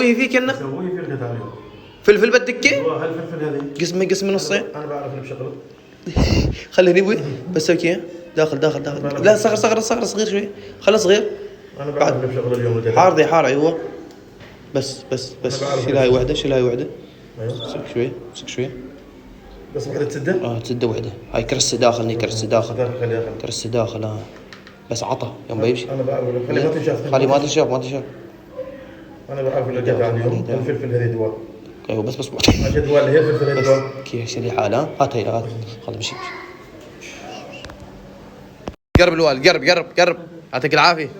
في كنا سوي في القطع اليوم. فلفل بدك؟ هالفلفل هذه قسمي نصين. انا بعرف انه بشغله. خليني ابوي بس اوكي. داخل لا صغر صغير شوي. خله صغير. انا بعرف انه بشغله اليوم القطع. حار ايوه. بس شيل هاي وحده. ايوه امسك شوي. بس وحده تسده؟ تسده وحده. هاي كرسه داخل كرسه داخل بس عطى يوم بيمشي. انا بعرف خلي ما تنشاف. خلي ما تنشاف. انا بعرف انه القطع اليوم الفلفل هذه دواء. ايوه بس عشان دواء اللي هي الفلفل هذه دواء. كيف شيلي حالها. هات خلي مشي. قرب الوالد قرب. يعطيك العافيه.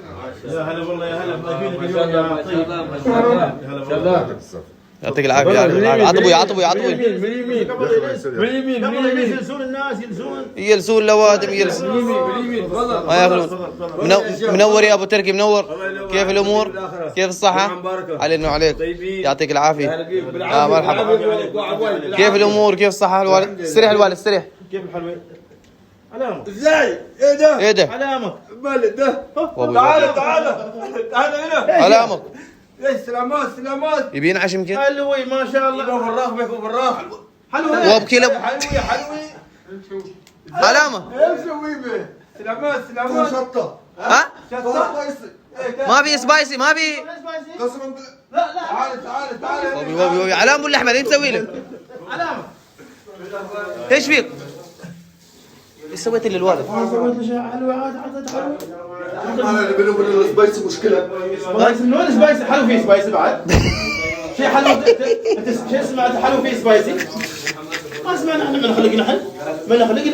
يا هلا والله يا هلا ضيفيني اليوم يا طيب. يا هلا يعطيك العافيه. عطبوي من يمين يلسون لوادم ما ياكلون. منور يا ابو تركي منور. كيف الامور؟ كيف الصحه؟ علينا وعليك. يعطيك العافيه. مرحبا. كيف الامور؟ كيف الصحه الوالد؟ استريح. كيف الحلوه؟ علامك ازاي؟ ايه ده؟ علامك مال ده تعال هنا علامك ليش سلامات يبين عش يمكن حلوي ما شاء الله. بيكون بالراح حلوه وابكي حلوي علامه ايش مسوي به؟ سلامات شطه ها؟ ما في سبايسي ما في. قسما بالله لا تعال وبي علامه ولا احمد ايش مسوي له؟ علامه ايش فيك؟ ايش سويت للوالد؟ سويت له شيء حلوه عاد حلوه. انا اللي بيني وبين السبايسي مشكله. سبايسي من وين سبايسي؟ حلو فيه سبايسي بعد. شيء حلو انت شيء سمعت حلو فيه سبايسي؟ ما سمعنا احنا من خلقنا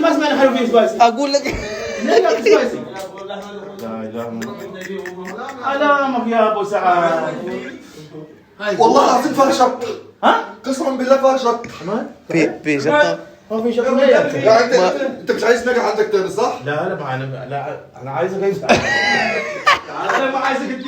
ما سمعنا حلو فيه سبايسي. اقول لك ليه سبايسي؟ لا اله الا الله. علامك يا ابو سعد. والله العظيم فيها شط. ها؟ قسما بالله فيها شط. في شطه. ما في شغله. يعني انت مش عايز نجح عندك تاني صح؟ لا انا عايزك انا ما عايزك